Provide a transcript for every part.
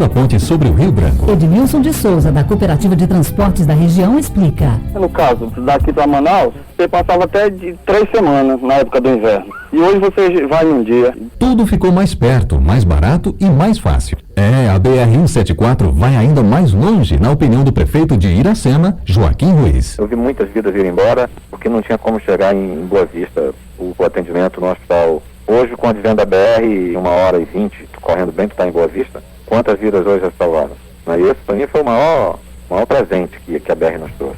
segunda ponte sobre o Rio Branco. Edmilson de Souza, da Cooperativa de Transportes da região, explica. No caso, daqui para Manaus, você passava até de 3 semanas na época do inverno. E hoje você vai num dia. Tudo ficou mais perto, mais barato e mais fácil. A BR-174 vai ainda mais longe, na opinião do prefeito de Iracema, Joaquim Ruiz. Eu vi muitas vidas ir embora, porque não tinha como chegar em Boa Vista, o atendimento no hospital. Hoje, com o advento da BR, 1h20, correndo bem, tu está em Boa Vista, quantas vidas hoje já salvaram? Isso, para mim, foi o maior presente que a BR nos trouxe.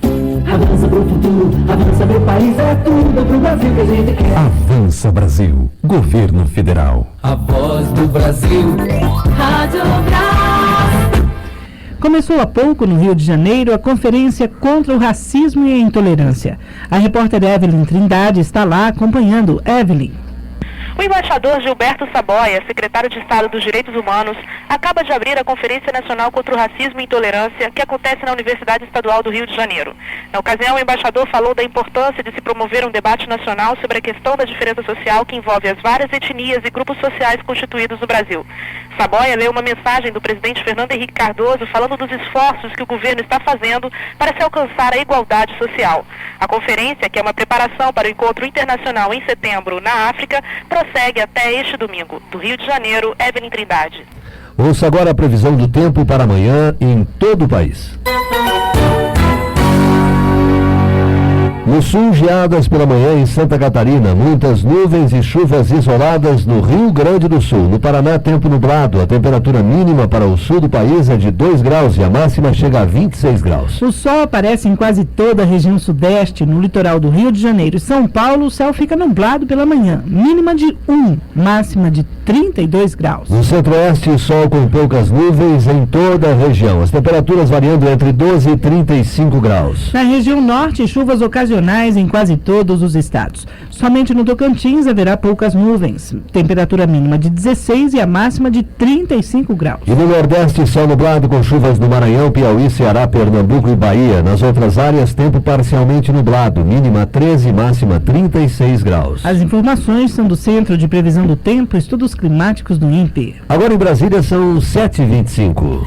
Avança pro futuro, avança meu país, é tudo pro Brasil que a gente quer. Avança Brasil, Governo Federal. A voz do Brasil. Rádio Brás. Começou há pouco, no Rio de Janeiro, a Conferência contra o Racismo e a Intolerância. A repórter Evelyn Trindade está lá acompanhando. Evelyn. O embaixador Gilberto Saboia, secretário de Estado dos Direitos Humanos, acaba de abrir a Conferência Nacional contra o Racismo e Intolerância, que acontece na Universidade Estadual do Rio de Janeiro. Na ocasião, o embaixador falou da importância de se promover um debate nacional sobre a questão da diferença social que envolve as várias etnias e grupos sociais constituídos no Brasil. Saboia leu uma mensagem do presidente Fernando Henrique Cardoso falando dos esforços que o governo está fazendo para se alcançar a igualdade social. A conferência, que é uma preparação para o encontro internacional em setembro na África, prossegue até este domingo. Do Rio de Janeiro, Evelyn Trindade. Ouça agora a previsão do tempo para amanhã em todo o país. No sul, geadas pela manhã em Santa Catarina, muitas nuvens e chuvas isoladas no Rio Grande do Sul. No Paraná, tempo nublado. A temperatura mínima para o sul do país é de 2 graus e a máxima chega a 26 graus. O sol aparece em quase toda a região sudeste. No litoral do Rio de Janeiro e São Paulo, o céu fica nublado pela manhã. Mínima de 1, máxima de 32 graus. No centro-oeste, sol com poucas nuvens em toda a região. As temperaturas variando entre 12 e 35 graus. Na região norte, chuvas ocasionais em quase todos os estados. Somente no Tocantins haverá poucas nuvens. Temperatura mínima de 16 e a máxima de 35 graus. E no Nordeste, sol nublado com chuvas no Maranhão, Piauí, Ceará, Pernambuco e Bahia. Nas outras áreas, tempo parcialmente nublado. Mínima 13 e máxima 36 graus. As informações são do Centro de Previsão do Tempo e Estudos Climáticos do INPE. Agora em Brasília são 7h25.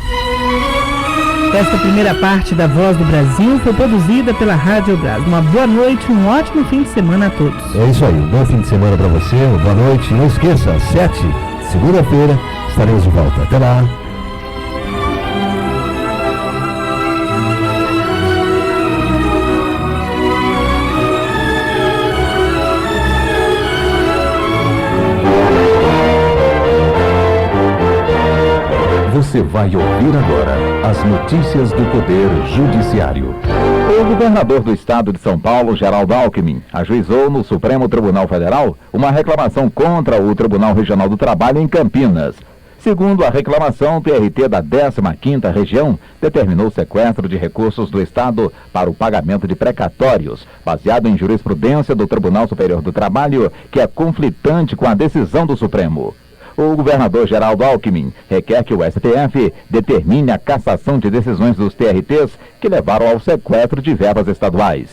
Esta primeira parte da Voz do Brasil foi produzida pela Rádio Brás. Uma boa noite, um ótimo fim de semana a todos. É isso aí, um bom fim de semana para você, uma boa noite. Não esqueça, às 7, segunda-feira, estaremos de volta. Até lá. Você vai ouvir agora as notícias do Poder Judiciário. O governador do estado de São Paulo, Geraldo Alckmin, ajuizou no Supremo Tribunal Federal uma reclamação contra o Tribunal Regional do Trabalho em Campinas. Segundo a reclamação, o TRT da 15ª Região determinou o sequestro de recursos do Estado para o pagamento de precatórios, baseado em jurisprudência do Tribunal Superior do Trabalho, que é conflitante com a decisão do Supremo. O governador Geraldo Alckmin requer que o STF determine a cassação de decisões dos TRTs que levaram ao sequestro de verbas estaduais.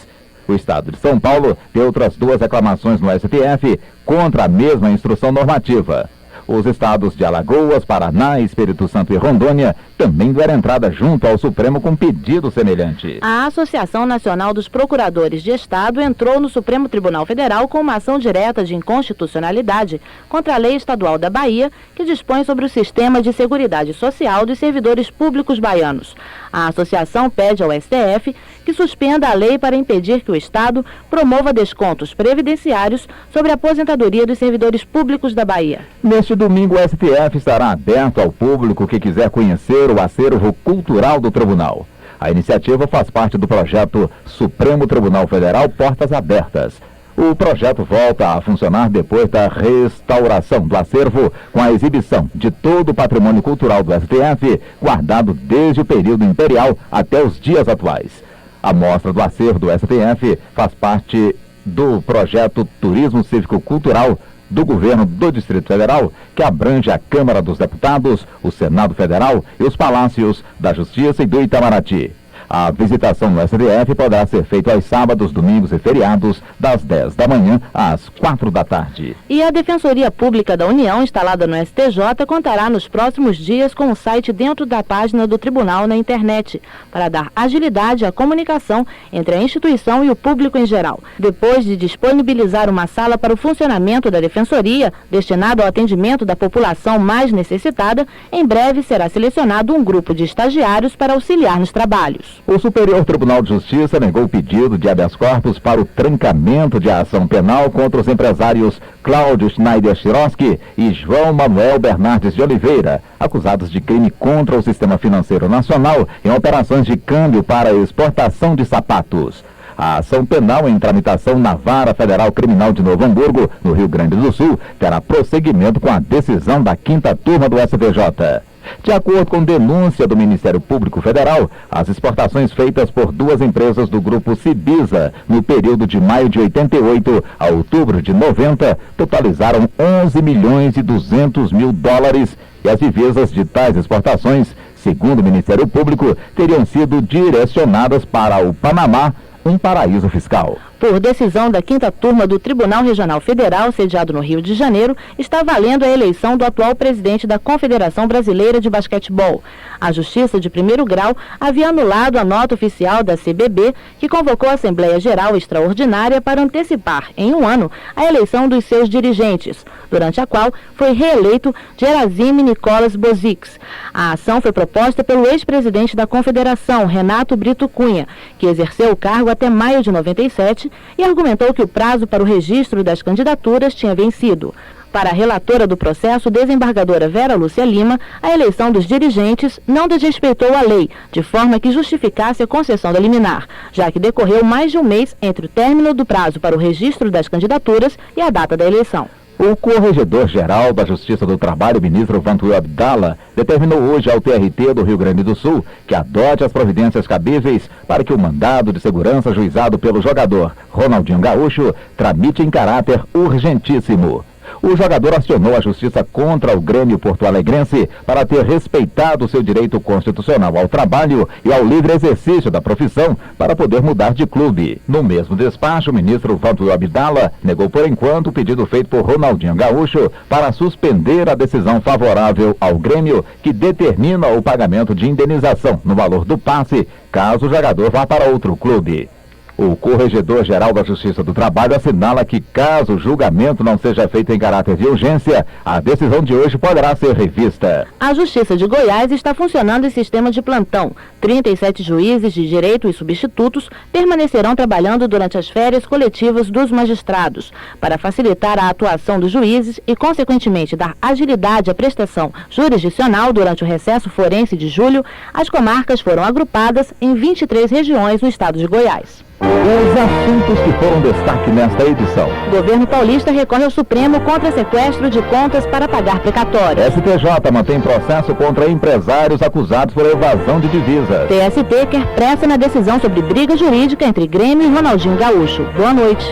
O Estado de São Paulo tem outras 2 reclamações no STF contra a mesma instrução normativa. Os estados de Alagoas, Paraná, Espírito Santo e Rondônia também deram entrada junto ao Supremo com pedido semelhante. A Associação Nacional dos Procuradores de Estado entrou no Supremo Tribunal Federal com uma ação direta de inconstitucionalidade contra a Lei Estadual da Bahia, que dispõe sobre o sistema de seguridade social dos servidores públicos baianos. A associação pede ao STF que suspenda a lei para impedir que o Estado promova descontos previdenciários sobre a aposentadoria dos servidores públicos da Bahia. Neste domingo, o STF estará aberto ao público que quiser conhecer o acervo cultural do tribunal. A iniciativa faz parte do projeto Supremo Tribunal Federal Portas Abertas. O projeto volta a funcionar depois da restauração do acervo com a exibição de todo o patrimônio cultural do STF, guardado desde o período imperial até os dias atuais. A mostra do acervo do STF faz parte do projeto Turismo Cívico-Cultural do Governo do Distrito Federal, que abrange a Câmara dos Deputados, o Senado Federal e os Palácios da Justiça e do Itamaraty. A visitação no STF poderá ser feita aos sábados, domingos e feriados, das 10 da manhã às 4 da tarde. E a Defensoria Pública da União, instalada no STJ, contará nos próximos dias com um site dentro da página do Tribunal na internet, para dar agilidade à comunicação entre a instituição e o público em geral. Depois de disponibilizar uma sala para o funcionamento da Defensoria, destinada ao atendimento da população mais necessitada, em breve será selecionado um grupo de estagiários para auxiliar nos trabalhos. O Superior Tribunal de Justiça negou o pedido de habeas corpus para o trancamento de ação penal contra os empresários Cláudio Schneider Chiroski e João Manuel Bernardes de Oliveira, acusados de crime contra o sistema financeiro nacional em operações de câmbio para exportação de sapatos. A ação penal em tramitação na Vara Federal Criminal de Novo Hamburgo, no Rio Grande do Sul, terá prosseguimento com a decisão da 5ª turma do STJ. De acordo com denúncia do Ministério Público Federal, as exportações feitas por 2 empresas do grupo Cibisa no período de maio de 88 a outubro de 90 totalizaram 11 milhões e 200 mil dólares e as divisas de tais exportações, segundo o Ministério Público, teriam sido direcionadas para o Panamá, um paraíso fiscal. Por decisão da 5ª turma do Tribunal Regional Federal, sediado no Rio de Janeiro, está valendo a eleição do atual presidente da Confederação Brasileira de Basquetebol. A Justiça de Primeiro Grau havia anulado a nota oficial da CBB, que convocou a Assembleia Geral Extraordinária para antecipar, em um ano, a eleição dos seus dirigentes, durante a qual foi reeleito Gerazime Nicolas Bozix. A ação foi proposta pelo ex-presidente da Confederação, Renato Brito Cunha, que exerceu o cargo até maio de 97, e argumentou que o prazo para o registro das candidaturas tinha vencido. Para a relatora do processo, desembargadora Vera Lúcia Lima, a eleição dos dirigentes não desrespeitou a lei, de forma que justificasse a concessão da liminar, já que decorreu mais de um mês entre o término do prazo para o registro das candidaturas e a data da eleição. O Corregedor-Geral da Justiça do Trabalho, ministro Vantuil Abdala, determinou hoje ao TRT do Rio Grande do Sul que adote as providências cabíveis para que o mandado de segurança ajuizado pelo jogador Ronaldinho Gaúcho tramite em caráter urgentíssimo. O jogador acionou a justiça contra o Grêmio Porto-Alegrense para ter respeitado seu direito constitucional ao trabalho e ao livre exercício da profissão para poder mudar de clube. No mesmo despacho, o ministro Vantuil Abdala negou por enquanto o pedido feito por Ronaldinho Gaúcho para suspender a decisão favorável ao Grêmio que determina o pagamento de indenização no valor do passe caso o jogador vá para outro clube. O Corregedor-Geral da Justiça do Trabalho assinala que, caso o julgamento não seja feito em caráter de urgência, a decisão de hoje poderá ser revista. A Justiça de Goiás está funcionando em sistema de plantão. 37 juízes de direito e substitutos permanecerão trabalhando durante as férias coletivas dos magistrados. Para facilitar a atuação dos juízes e, consequentemente, dar agilidade à prestação jurisdicional durante o recesso forense de julho, as comarcas foram agrupadas em 23 regiões no estado de Goiás. Os assuntos que foram destaque nesta edição. O governo paulista recorre ao Supremo contra sequestro de contas para pagar precatórios. STJ mantém processo contra empresários acusados por evasão de divisas. TST quer pressa na decisão sobre briga jurídica entre Grêmio e Ronaldinho Gaúcho. Boa noite.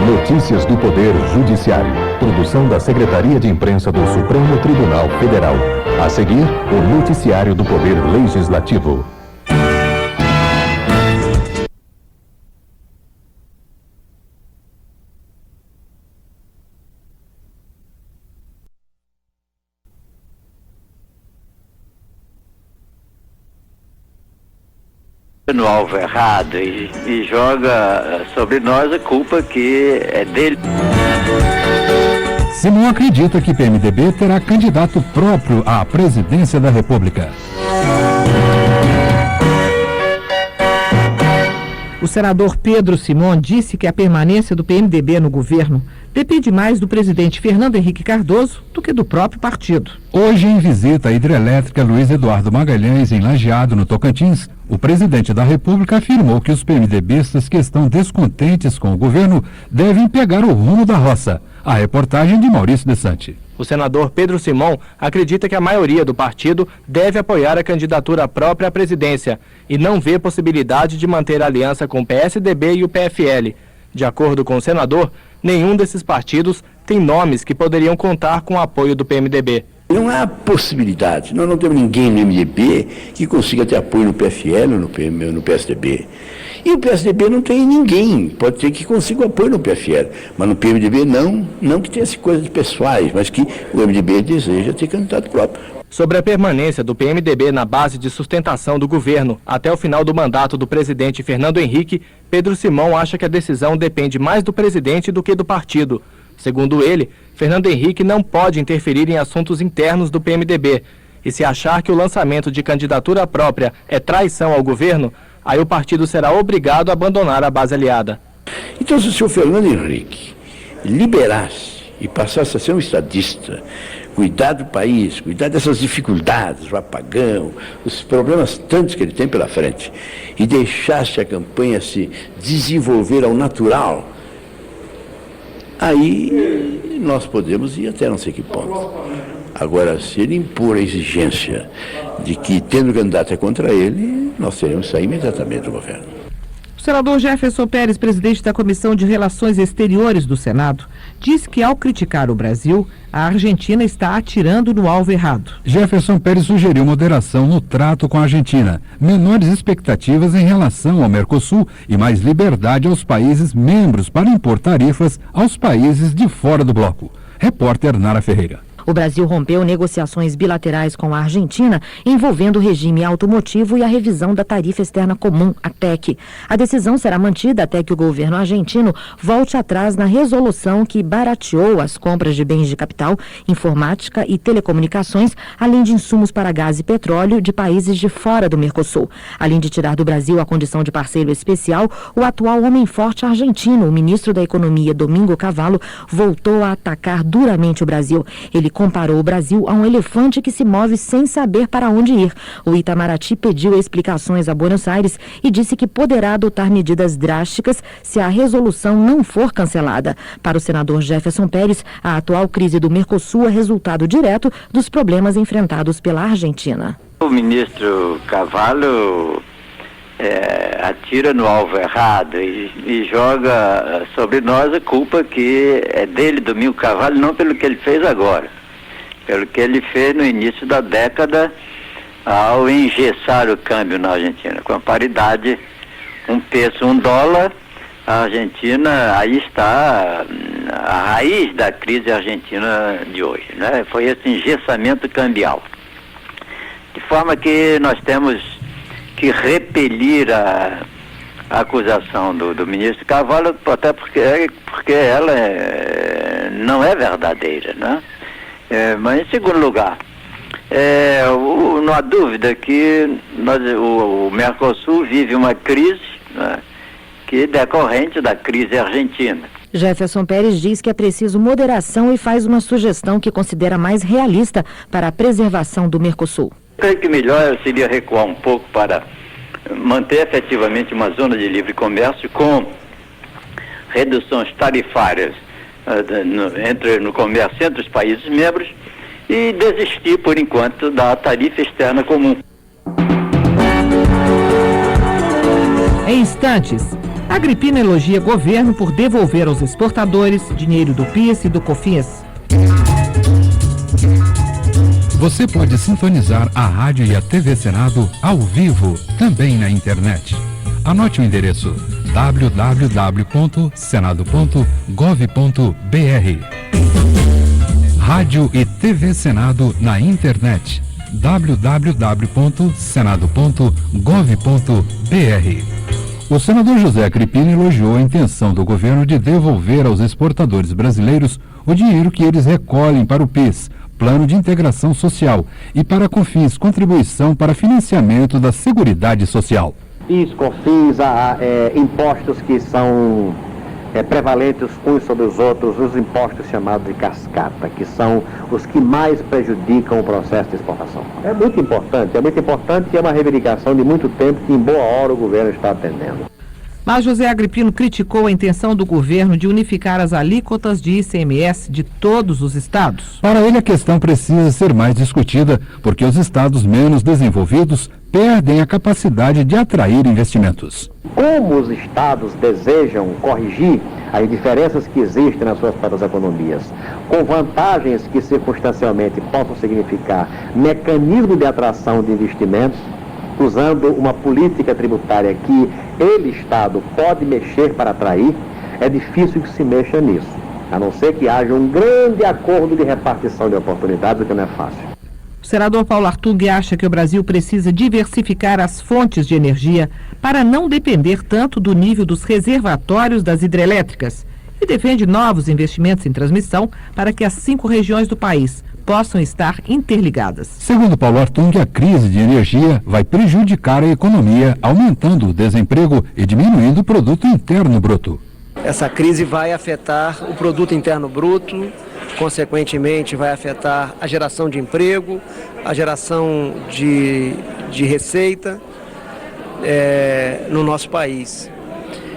Notícias do Poder Judiciário. Produção da Secretaria de Imprensa do Supremo Tribunal Federal. A seguir, o Noticiário do Poder Legislativo. No alvo errado e joga sobre nós a culpa que é dele. Simão acredita que PMDB terá candidato próprio à presidência da República. O senador Pedro Simão disse que a permanência do PMDB no governo depende mais do presidente Fernando Henrique Cardoso do que do próprio partido. Hoje, em visita à hidrelétrica Luiz Eduardo Magalhães, em Lajeado, no Tocantins, o presidente da República afirmou que os PMDBistas que estão descontentes com o governo devem pegar o rumo da roça. A reportagem de Maurício Desante. O senador Pedro Simão acredita que a maioria do partido deve apoiar a candidatura própria à presidência e não vê possibilidade de manter aliança com o PSDB e o PFL. De acordo com o senador, nenhum desses partidos tem nomes que poderiam contar com o apoio do PMDB. Não há possibilidade. Nós não temos ninguém no MDB que consiga ter apoio no PFL ou no PSDB. E o PSDB não tem ninguém. Pode ter que consiga apoio no PFL. Mas no PMDB não que tenha essa coisa de pessoais, mas que o MDB deseja ter candidato próprio. Sobre a permanência do PMDB na base de sustentação do governo até o final do mandato do presidente Fernando Henrique, Pedro Simão acha que a decisão depende mais do presidente do que do partido. Segundo ele, Fernando Henrique não pode interferir em assuntos internos do PMDB. E se achar que o lançamento de candidatura própria é traição ao governo, aí o partido será obrigado a abandonar a base aliada. Então, se o senhor Fernando Henrique liberasse e passasse a ser um estadista, cuidar do país, cuidar dessas dificuldades, o apagão, os problemas tantos que ele tem pela frente, e deixasse a campanha se desenvolver ao natural, aí nós podemos ir até não sei que ponto. Agora, se ele impor a exigência de que, tendo candidato é contra ele, nós teremos que sair imediatamente do governo. O senador Jefferson Pérez, presidente da Comissão de Relações Exteriores do Senado, disse que, ao criticar o Brasil, a Argentina está atirando no alvo errado. Jefferson Pérez sugeriu moderação no trato com a Argentina, menores expectativas em relação ao Mercosul e mais liberdade aos países membros para impor tarifas aos países de fora do bloco. Repórter Nara Ferreira. O Brasil rompeu negociações bilaterais com a Argentina envolvendo o regime automotivo e a revisão da tarifa externa comum, a TEC. A decisão será mantida até que o governo argentino volte atrás na resolução que barateou as compras de bens de capital, informática e telecomunicações, além de insumos para gás e petróleo de países de fora do Mercosul. Além de tirar do Brasil a condição de parceiro especial, o atual homem forte argentino, o ministro da Economia, Domingo Cavallo, voltou a atacar duramente o Brasil. Ele comparou o Brasil a um elefante que se move sem saber para onde ir. O Itamaraty pediu explicações a Buenos Aires e disse que poderá adotar medidas drásticas se a resolução não for cancelada. Para o senador Jefferson Pérez, a atual crise do Mercosul é resultado direto dos problemas enfrentados pela Argentina. O ministro Cavallo atira no alvo errado e joga sobre nós a culpa que é dele, Domingo Cavallo, não pelo que ele fez agora. Pelo que ele fez no início da década ao engessar o câmbio na Argentina. Com a paridade, um peso, um dólar, a Argentina, aí está a raiz da crise argentina de hoje, né? Foi esse engessamento cambial. De forma que nós temos que repelir a acusação do ministro Cavallo, até porque ela não é verdadeira, né? Mas em segundo lugar, não há dúvida que o Mercosul vive uma crise, né, que é decorrente da crise argentina. Jefferson Pérez diz que é preciso moderação e faz uma sugestão que considera mais realista para a preservação do Mercosul. Creio que melhor seria recuar um pouco para manter efetivamente uma zona de livre comércio com reduções tarifárias no comércio entre os países membros e desistir, por enquanto, da tarifa externa comum. Em instantes, a Agripina elogia governo por devolver aos exportadores dinheiro do PIS e do COFINS. Você pode sintonizar a rádio e a TV Senado ao vivo, também na internet. Anote o endereço www.senado.gov.br. Rádio e TV Senado na internet www.senado.gov.br. O senador José Agripina elogiou a intenção do governo de devolver aos exportadores brasileiros o dinheiro que eles recolhem para o PIS, Plano de Integração Social, e para a COFINS, Contribuição para Financiamento da Seguridade Social. PIS, COFINS, impostos que são prevalentes uns sobre os outros, os impostos chamados de cascata, que são os que mais prejudicam o processo de exportação. É muito importante e é uma reivindicação de muito tempo que em boa hora o governo está atendendo. Mas José Agripino criticou a intenção do governo de unificar as alíquotas de ICMS de todos os estados. Para ele, a questão precisa ser mais discutida, porque os estados menos desenvolvidos perdem a capacidade de atrair investimentos. Como os estados desejam corrigir as diferenças que existem nas suas próprias economias, com vantagens que circunstancialmente possam significar mecanismo de atração de investimentos, usando uma política tributária que ele, Estado, pode mexer para atrair, é difícil que se mexa nisso, a não ser que haja um grande acordo de repartição de oportunidades, o que não é fácil. O senador Paulo Artung acha que o Brasil precisa diversificar as fontes de energia para não depender tanto do nível dos reservatórios das hidrelétricas e defende novos investimentos em transmissão para que as 5 regiões do país possam estar interligadas. Segundo Paulo Artung, a crise de energia vai prejudicar a economia, aumentando o desemprego e diminuindo o produto interno bruto. Essa crise vai afetar o produto interno bruto, consequentemente vai afetar a geração de emprego, a geração de receita no nosso país.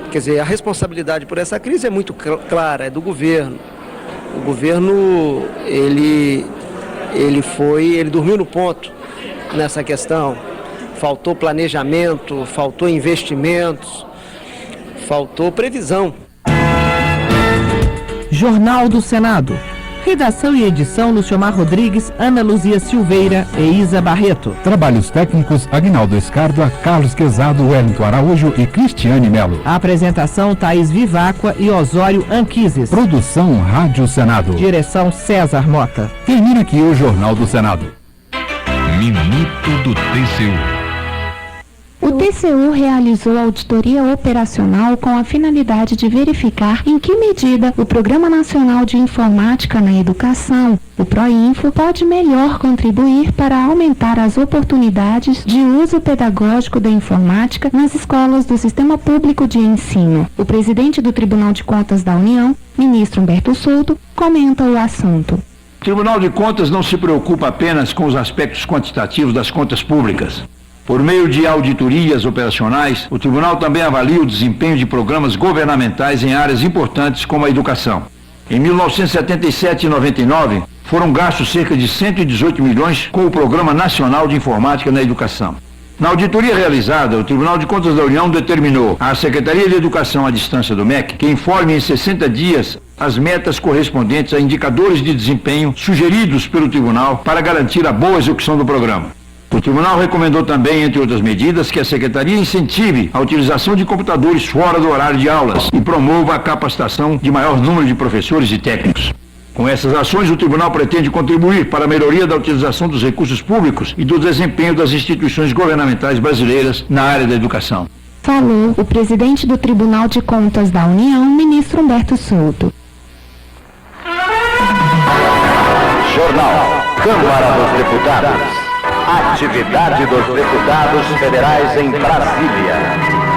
Quer dizer, a responsabilidade por essa crise é muito clara, é do governo. O governo, ele dormiu no ponto nessa questão. Faltou planejamento, faltou investimentos, faltou previsão. Jornal do Senado. Redação e edição, Luciomar Rodrigues, Ana Luzia Silveira e Isa Barreto. Trabalhos técnicos, Aguinaldo Escárdola, Carlos Quezado, Wellington Araújo e Cristiane Melo. A apresentação, Thaís Viváqua e Osório Anquises. Produção, Rádio Senado. Direção, César Mota. Termina aqui o Jornal do Senado. Minuto do TCU. O TCU realizou auditoria operacional com a finalidade de verificar em que medida o Programa Nacional de Informática na Educação, o PROINFO, pode melhor contribuir para aumentar as oportunidades de uso pedagógico da informática nas escolas do Sistema Público de Ensino. O presidente do Tribunal de Contas da União, ministro Humberto Souto, comenta o assunto. O Tribunal de Contas não se preocupa apenas com os aspectos quantitativos das contas públicas. Por meio de auditorias operacionais, o Tribunal também avalia o desempenho de programas governamentais em áreas importantes como a educação. Em 1977 e 99, foram gastos cerca de 118 milhões com o Programa Nacional de Informática na Educação. Na auditoria realizada, o Tribunal de Contas da União determinou à Secretaria de Educação à Distância do MEC que informe em 60 dias as metas correspondentes a indicadores de desempenho sugeridos pelo Tribunal para garantir a boa execução do programa. O Tribunal recomendou também, entre outras medidas, que a Secretaria incentive a utilização de computadores fora do horário de aulas e promova a capacitação de maior número de professores e técnicos. Com essas ações, o Tribunal pretende contribuir para a melhoria da utilização dos recursos públicos e do desempenho das instituições governamentais brasileiras na área da educação. Falou o presidente do Tribunal de Contas da União, ministro Humberto Souto. Jornal Câmara dos Deputados. Atividade dos deputados federais em Brasília.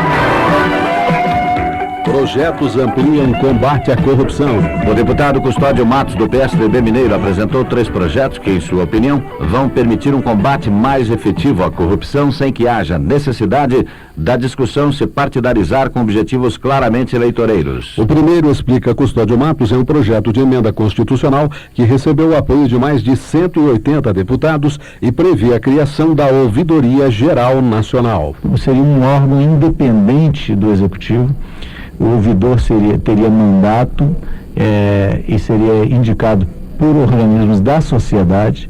Projetos ampliam combate à corrupção. O deputado Custódio Matos, do PSDB Mineiro, apresentou 3 projetos que, em sua opinião, vão permitir um combate mais efetivo à corrupção sem que haja necessidade da discussão se partidarizar com objetivos claramente eleitoreiros. O primeiro, explica Custódio Matos, é um projeto de emenda constitucional que recebeu o apoio de mais de 180 deputados e prevê a criação da Ouvidoria Geral Nacional. Seria um órgão independente do Executivo. O ouvidor teria mandato e seria indicado por organismos da sociedade,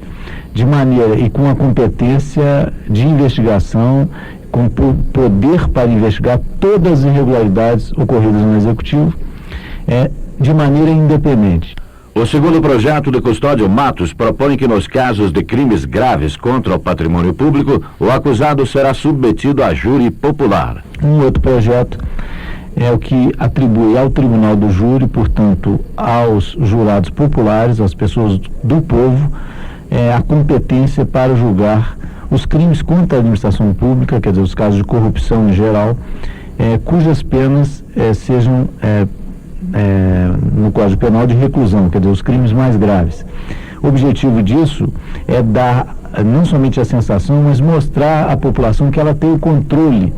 de maneira e com a competência de investigação, com poder para investigar todas as irregularidades ocorridas no Executivo, de maneira independente. O segundo projeto de Custódio Matos propõe que nos casos de crimes graves contra o patrimônio público, o acusado será submetido a júri popular. Um outro projeto é o que atribui ao Tribunal do Júri, portanto, aos jurados populares, às pessoas do povo, a competência para julgar os crimes contra a administração pública, quer dizer, os casos de corrupção em geral, cujas penas sejam, no Código Penal, de reclusão, quer dizer, os crimes mais graves. O objetivo disso é dar não somente a sensação, mas mostrar à população que ela tem o controle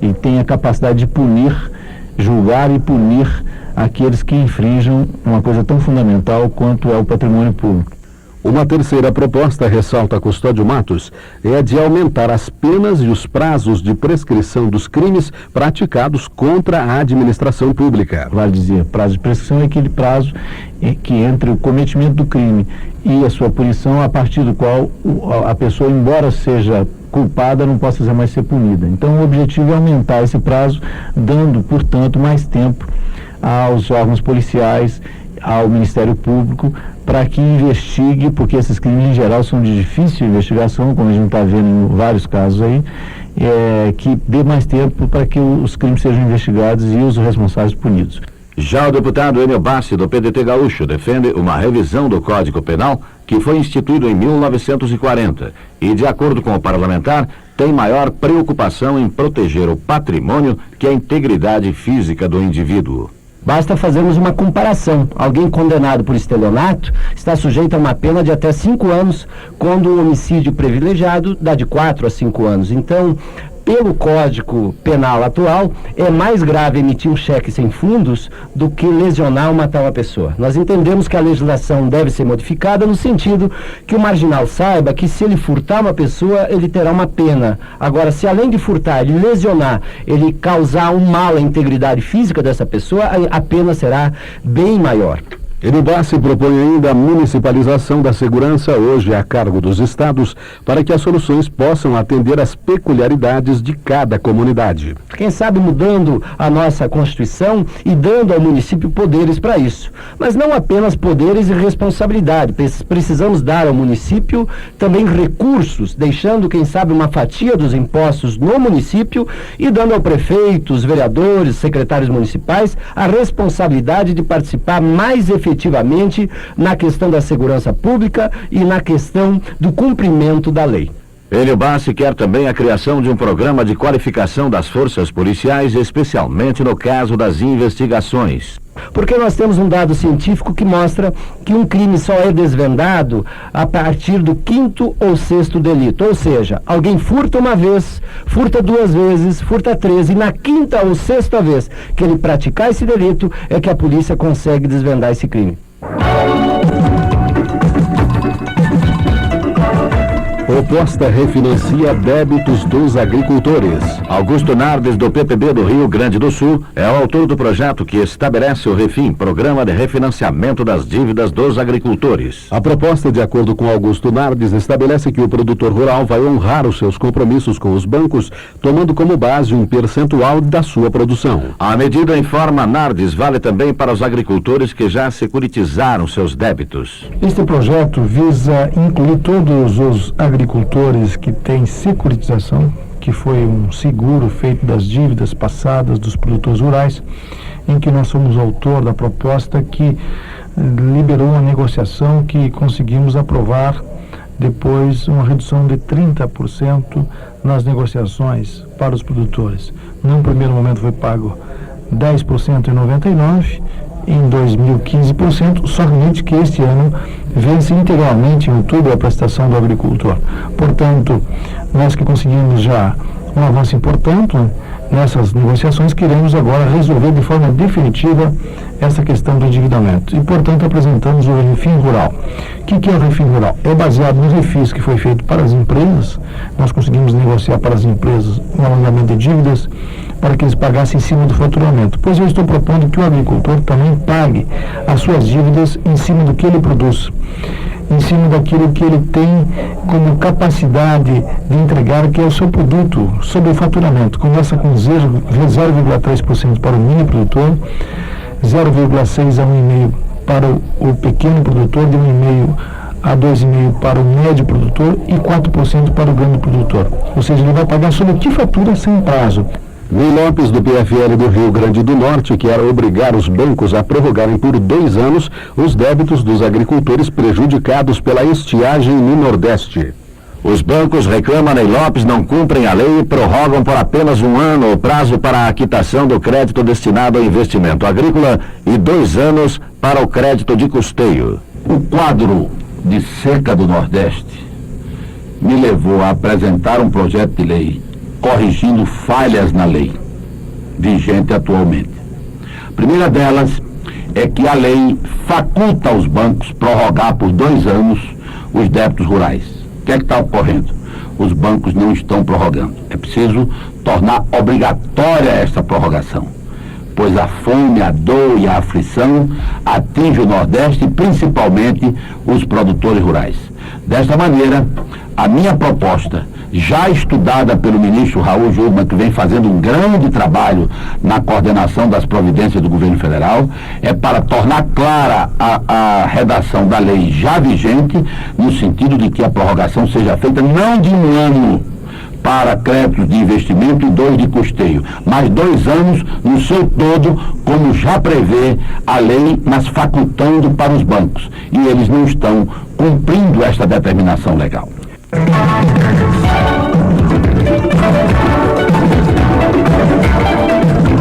e tem a capacidade de punir, julgar e punir aqueles que infringam uma coisa tão fundamental quanto é o patrimônio público. Uma terceira proposta, ressalta Custódio Matos, é a de aumentar as penas e os prazos de prescrição dos crimes praticados contra a administração pública. Vale dizer, prazo de prescrição é aquele prazo que entre o cometimento do crime e a sua punição, a partir do qual a pessoa, embora seja culpada, não possa mais ser punida. Então, o objetivo é aumentar esse prazo, dando, portanto, mais tempo aos órgãos policiais, ao Ministério Público, para que investigue, porque esses crimes em geral são de difícil investigação, como a gente está vendo em vários casos aí, que dê mais tempo para que os crimes sejam investigados e os responsáveis punidos. Já o deputado Enio Bassi, do PDT Gaúcho, defende uma revisão do Código Penal que foi instituído em 1940 e, de acordo com o parlamentar, tem maior preocupação em proteger o patrimônio que a integridade física do indivíduo. Basta fazermos uma comparação. Alguém condenado por estelionato está sujeito a uma pena de até 5 anos, quando o homicídio privilegiado dá de 4 a 5 anos. Então, pelo Código Penal atual, é mais grave emitir um cheque sem fundos do que lesionar ou matar uma pessoa. Nós entendemos que a legislação deve ser modificada no sentido que o marginal saiba que se ele furtar uma pessoa, ele terá uma pena. Agora, se além de furtar, ele lesionar, ele causar um mal à integridade física dessa pessoa, a pena será bem maior. Enio Bassi propõe ainda a municipalização da segurança, hoje a cargo dos estados, para que as soluções possam atender às peculiaridades de cada comunidade. Quem sabe mudando a nossa Constituição e dando ao município poderes para isso. Mas não apenas poderes e responsabilidade. Precisamos dar ao município também recursos, deixando, quem sabe, uma fatia dos impostos no município e dando ao prefeito, os vereadores, secretários municipais, a responsabilidade de participar mais efetivamente na questão da segurança pública e na questão do cumprimento da lei. Enio Bassi quer também a criação de um programa de qualificação das forças policiais, especialmente no caso das investigações. Porque nós temos um dado científico que mostra que um crime só é desvendado a partir do 5º ou 6º delito. Ou seja, alguém furta uma vez, furta 2 vezes, furta 3, e na 5ª ou 6ª vez que ele praticar esse delito é que a polícia consegue desvendar esse crime. Proposta refinancia débitos dos agricultores. Augusto Nardes, do PPB do Rio Grande do Sul, é o autor do projeto que estabelece o Refin, Programa de Refinanciamento das Dívidas dos Agricultores. A proposta, de acordo com Augusto Nardes, estabelece que o produtor rural vai honrar os seus compromissos com os bancos, tomando como base um percentual da sua produção. A medida, informa Nardes, vale também para os agricultores que já securitizaram seus débitos. Este projeto visa incluir todos os agricultores que têm securitização, que foi um seguro feito das dívidas passadas dos produtores rurais, em que nós somos autor da proposta que liberou uma negociação que conseguimos aprovar depois uma redução de 30% nas negociações para os produtores. Num primeiro momento foi pago 10% em 99%, em 2015, 15%, somente que este ano vence integralmente em outubro a prestação do agricultor. Portanto, nós que conseguimos já um avanço importante nessas negociações, queremos agora resolver de forma definitiva essa questão do endividamento. E, portanto, apresentamos o Refin Rural. O que é o Refin Rural? É baseado no refis que foi feito para as empresas. Nós conseguimos negociar para as empresas um alongamento de dívidas para que eles pagassem em cima do faturamento. Pois eu estou propondo que o agricultor também pague as suas dívidas em cima do que ele produz, em cima daquilo que ele tem como capacidade de entregar, que é o seu produto, sobre o faturamento. Começa com 0,3% para o mini produtor, 0,6% a 1,5% para o pequeno produtor, de 1,5% a 2,5% para o médio produtor e 4% para o grande produtor. Ou seja, ele vai pagar sobre o que fatura sem prazo. Ney Lopes, do PFL do Rio Grande do Norte, quer obrigar os bancos a prorrogarem por 2 anos os débitos dos agricultores prejudicados pela estiagem no Nordeste. Os bancos, reclama Ney Lopes, não cumprem a lei e prorrogam por apenas 1 ano o prazo para a quitação do crédito destinado ao investimento agrícola e 2 anos para o crédito de custeio. O quadro de seca do Nordeste me levou a apresentar um projeto de lei corrigindo falhas na lei vigente atualmente. A primeira delas é que a lei faculta aos bancos prorrogar por 2 anos os débitos rurais. O que é que está ocorrendo? Os bancos não estão prorrogando. É preciso tornar obrigatória esta prorrogação, pois a fome, a dor e a aflição atinge o Nordeste e principalmente os produtores rurais. Desta maneira, a minha proposta, já estudada pelo ministro Raul Jungmann, que vem fazendo um grande trabalho na coordenação das providências do governo federal, é para tornar clara a redação da lei já vigente, no sentido de que a prorrogação seja feita não de um ano para créditos de investimento e 2 de custeio, mas 2 anos no seu todo, como já prevê a lei, mas facultando para os bancos. E eles não estão cumprindo esta determinação legal.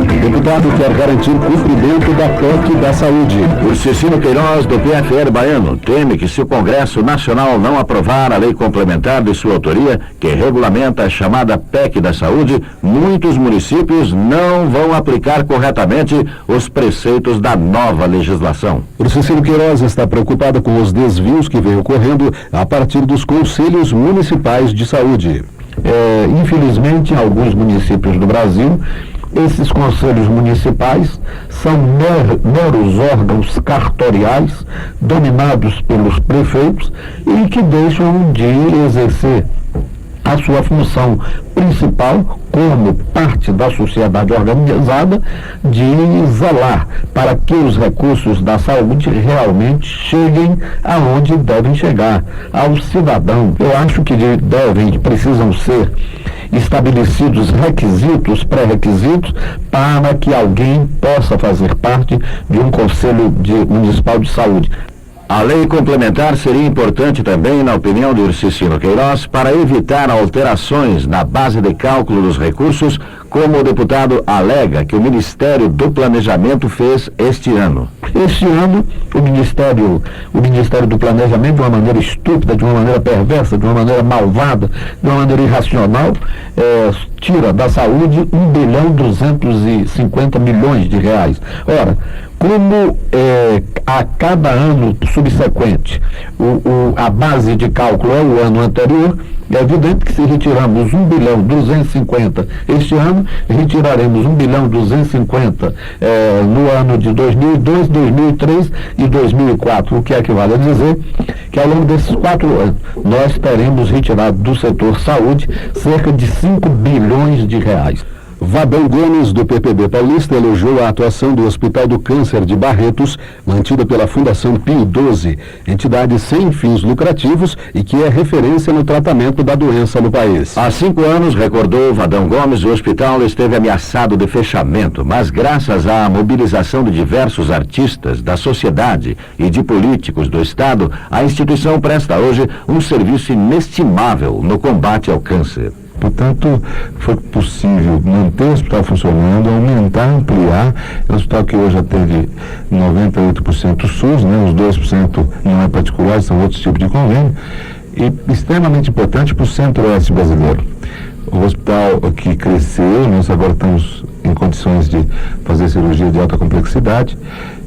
O deputado quer garantir cumprimento da PEC da saúde. O Cecílio Queiroz, do PFL baiano, teme que se o Congresso Nacional não aprovar a lei complementar de sua autoria, que regulamenta a chamada PEC da saúde, muitos municípios não vão aplicar corretamente os preceitos da nova legislação. O Cecílio Queiroz está preocupado com os desvios que vem ocorrendo a partir dos conselhos municipais de saúde. Infelizmente, em alguns municípios do Brasil, esses conselhos municipais são meros órgãos cartoriais dominados pelos prefeitos e que deixam de exercer a sua função principal como parte da sociedade organizada de zelar para que os recursos da saúde realmente cheguem aonde devem chegar, ao cidadão. Eu acho que precisam ser estabelecidos pré-requisitos para que alguém possa fazer parte de um conselho municipal de saúde. A lei complementar seria importante também, na opinião de Cecílio Queiroz, para evitar alterações na base de cálculo dos recursos, como o deputado alega que o Ministério do Planejamento fez este ano. Este ano, o Ministério do Planejamento, de uma maneira estúpida, de uma maneira perversa, de uma maneira malvada, de uma maneira irracional, tira da saúde 1.250 bilhões de reais. Ora, como a cada ano subsequente a base de cálculo é o ano anterior, é evidente que se retiramos 1.250 este ano, retiraremos 1.250 no ano de 2002, 2003 e 2004, o que equivale a dizer que ao longo desses 4 anos nós teremos retirado do setor saúde cerca de 5 bilhões de reais. Vadão Gomes, do PPB paulista, elogiou a atuação do Hospital do Câncer de Barretos, mantida pela Fundação Pio XII, entidade sem fins lucrativos e que é referência no tratamento da doença no país. Há 5 anos, recordou Vadão Gomes, o hospital esteve ameaçado de fechamento, mas graças à mobilização de diversos artistas da sociedade e de políticos do Estado, a instituição presta hoje um serviço inestimável no combate ao câncer. Portanto, foi possível manter o hospital funcionando, aumentar, ampliar. É um hospital que hoje já teve 98% SUS, os 2% não é particular, são outros tipos de convênio, e extremamente importante para o centro-oeste brasileiro. O hospital que cresceu, nós agora estamos em condições de fazer cirurgia de alta complexidade,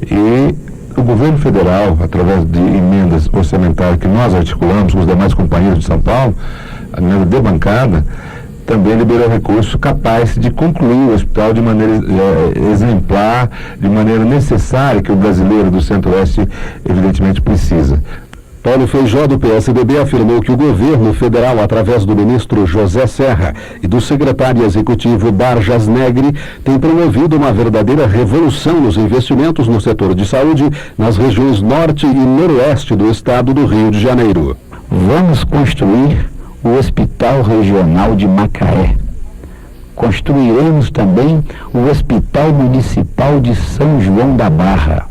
e o governo federal, através de emendas orçamentárias que nós articulamos com os demais companheiros de São Paulo, a emenda de bancada, também liberou recursos capazes de concluir o hospital de maneira exemplar, de maneira necessária, que o brasileiro do Centro-Oeste evidentemente precisa. Paulo Feijó, do PSDB, afirmou que o governo federal, através do ministro José Serra e do secretário executivo Barjas Negri, tem promovido uma verdadeira revolução nos investimentos no setor de saúde nas regiões norte e noroeste do estado do Rio de Janeiro. Vamos construir o Hospital Regional de Macaé. Construiremos também o Hospital Municipal de São João da Barra.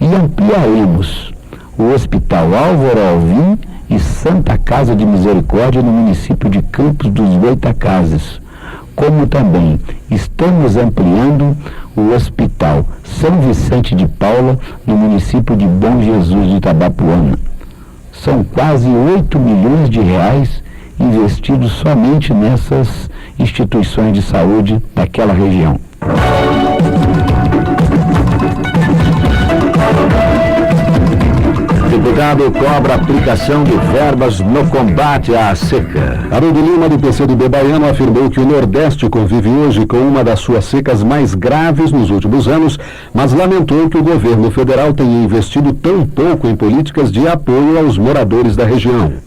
E ampliaremos o Hospital Álvaro Alvim e Santa Casa de Misericórdia no município de Campos dos Goitacazes. Como também estamos ampliando o Hospital São Vicente de Paula no município de Bom Jesus de Itabapuana. São quase 8 milhões de reais investidos somente nessas instituições de saúde daquela região. Estado cobra aplicação de verbas no combate à seca. Haroldo Lima, do PCdoB baiano, afirmou que o Nordeste convive hoje com uma das suas secas mais graves nos últimos anos, mas lamentou que o governo federal tenha investido tão pouco em políticas de apoio aos moradores da região.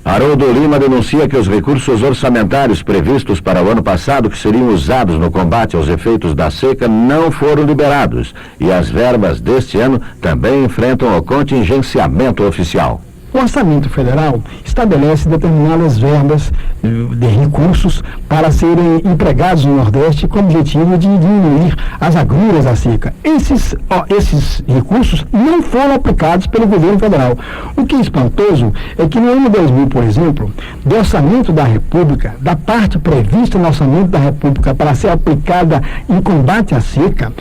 Haroldo Lima denuncia que os recursos orçamentários previstos para o ano passado, que seriam usados no combate aos efeitos da seca, não foram liberados e as verbas deste ano também enfrentam o contingenciamento oficial. O orçamento federal estabelece determinadas verbas de recursos para serem empregados no Nordeste com o objetivo de diminuir as agruras da seca. Esses recursos não foram aplicados pelo governo federal. O que é espantoso é que no ano 2000, por exemplo, do orçamento da República, da parte prevista no orçamento da República para ser aplicada em combate à seca,